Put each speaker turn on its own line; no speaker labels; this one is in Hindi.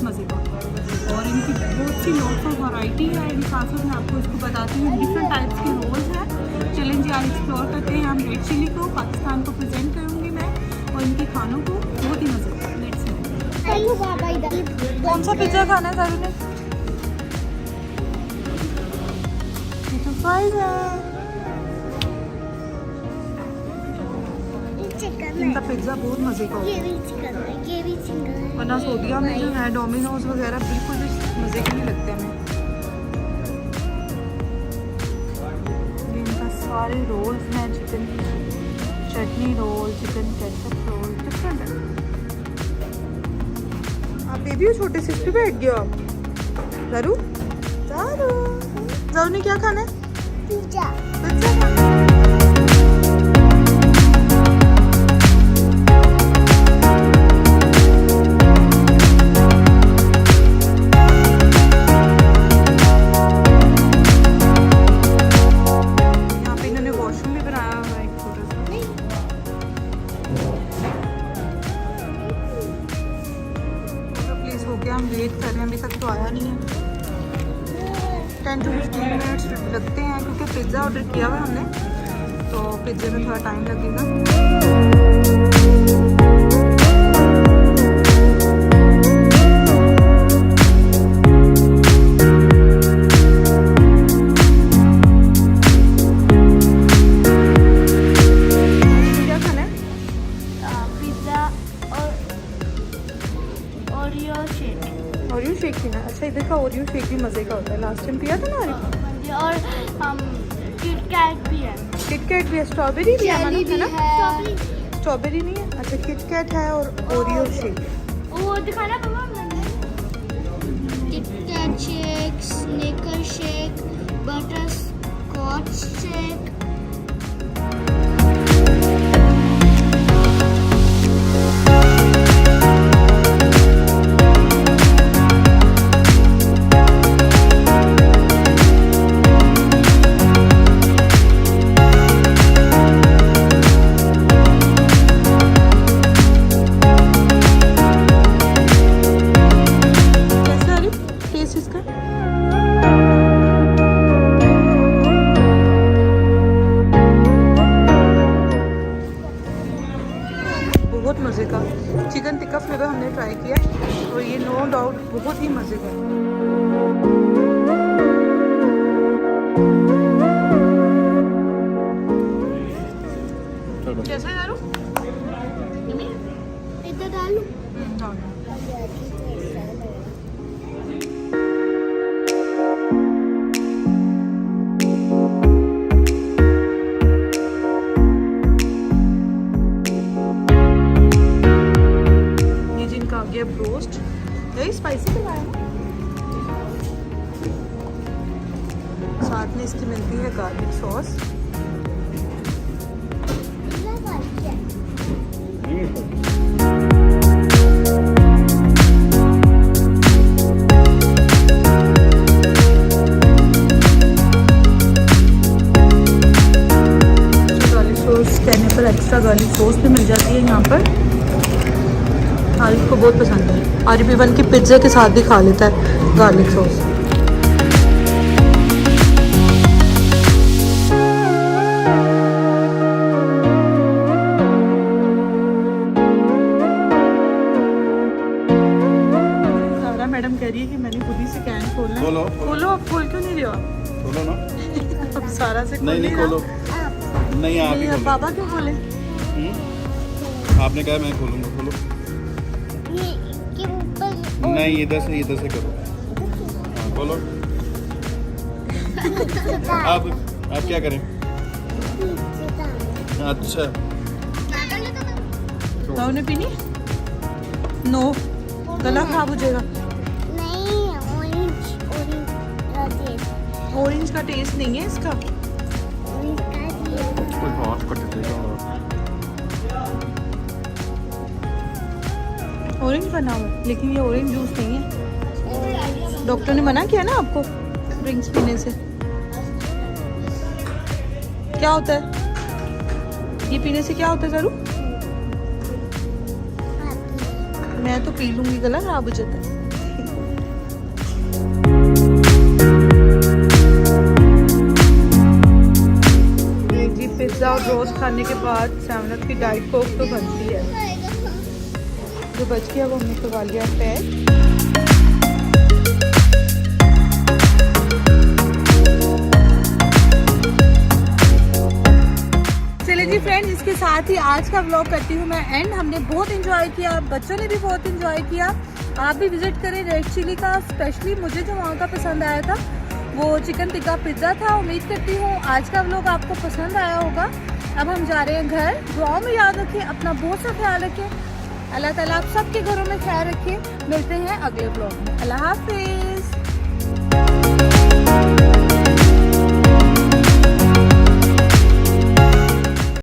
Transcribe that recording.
बहुत मज़े का। और इनकी बहुत सी लॉट्स ऑफ वैरायटी है। इन साथ साथ मैं आपको इसको बताती हूँ, डिफरेंट टाइप्स के रोल्स हैं। चलें जी आज एक्सप्लोर करते हैं हम रेड चिली को, पाकिस्तान को प्रेजेंट करूँगी मैं और इनके खानों को, बहुत ही मज़े का। लेट्स सी कौन सा पिज़्ज़ा खाना है सारू ने? ये तो फ्राइज है। इनका पिज़्ज़ा बहुत मज़े का होता है, वरना सऊदीया में जो है डोमिनोज वगैरह बिल्कुल भी मज़े के नहीं लगते हमें। ये इनका सारे रोल्स हैं, chicken chutney roll, chicken ketchup roll, different है। आप बेबी हो छोटे से, इस पे बैठ गया आप। ज़रू ज़रू ज़रू ने क्या खाना है? पिज़्ज़ा खाना है। हम वेट कर रहे हैं, अभी तक तो आया नहीं है। 10 to 15 मिनट्स लगते हैं क्योंकि पिज़्ज़ा ऑर्डर किया हुआ है हमने, तो पिज़्ज़े में थोड़ा टाइम लगेगा। ओरियो शेक पीना? अच्छा, इधर का ओरियो शेक भी मज़े का होता है, लास्ट टाइम पिया था ना।
और किटकैट भी है।
किटकैट भी है, स्ट्रॉबेरी भी है ना? स्ट्रॉबेरी नहीं है? अच्छा, किटकैट है और ओरियो शेक।
वो दिखाना पापा मैंने। KitKat shake, snicker shake, butter scotch shake. बहुत मज़े का चिकन टिक्का फ्लेवर हमने ट्राई किया और ये नो डाउट बहुत ही मज़े का है। कैसा है यारो? इधर डालूं?
ब्रोस्ट यही स्पाइसी बनाया ना। साथ में इसकी मिलती है गार्लिक सॉस। गार्लिक सॉस कहने पर एक्स्ट्रा गार्लिक सॉस भी मिल जाती है यहाँ पर। आरिफ को बहुत पसंद है, आरिफ इवन की पिज़्ज़ा के साथ भी खा लेता है गार्लिक सॉस। सारा मैडम कह रही है कि मैंने खुद ही से कैन खोलना है। खोलो, आप खोल क्यों नहीं रहे हो?
खोलो ना।
अब सारा से
नहीं खोलो। नहीं आप ही खोलो।
बाबा क्यों खोले?
आपने कहा मैं खोलूंगा, खोलो। नहीं इधर से करो। बोलो। आप क्या करें? अच्छा
तो उन्हें पीनी? नो, गला खराब हो जाएगा।
नहीं,
ऑरेंज का टेस्ट नहीं है इसका। ऑरेंज बना हुआ है, लेकिन ये ऑरेंज जूस नहीं है। डॉक्टर ने मना किया ना आपको ड्रिंक्स पीने से। क्या होता है ये पीने से? क्या होता है जरूर? मैं तो पी लूंगी, गला खराब हो जाता है।
पिज़्ज़ा और रोस्ट खाने के बाद 7 की डाइट कोक तो बनती है। जो बच गया वो हमने करवा लिया पैक। चलिए जी फ्रेंड्स, इसके साथ ही आज का व्लॉग करती हूँ मैं एंड। हमने बहुत इंजॉय किया, बच्चों ने भी बहुत इंजॉय किया। आप भी विजिट करें रेड चिली का। स्पेशली मुझे जो वहाँ का पसंद आया था वो चिकन टिक्का पिज़्ज़ा था। उम्मीद करती हूँ आज का व्लॉग आपको पसंद आया होगा। अब हम जा रहे हैं घर। दुआओं में याद रखें, अपना बहुत सा ख्याल रखें। अल्लाह ताला आप सबके घरों में ख्याल रखें। मिलते हैं अगले व्लॉग में। अल्लाह हाफिज़।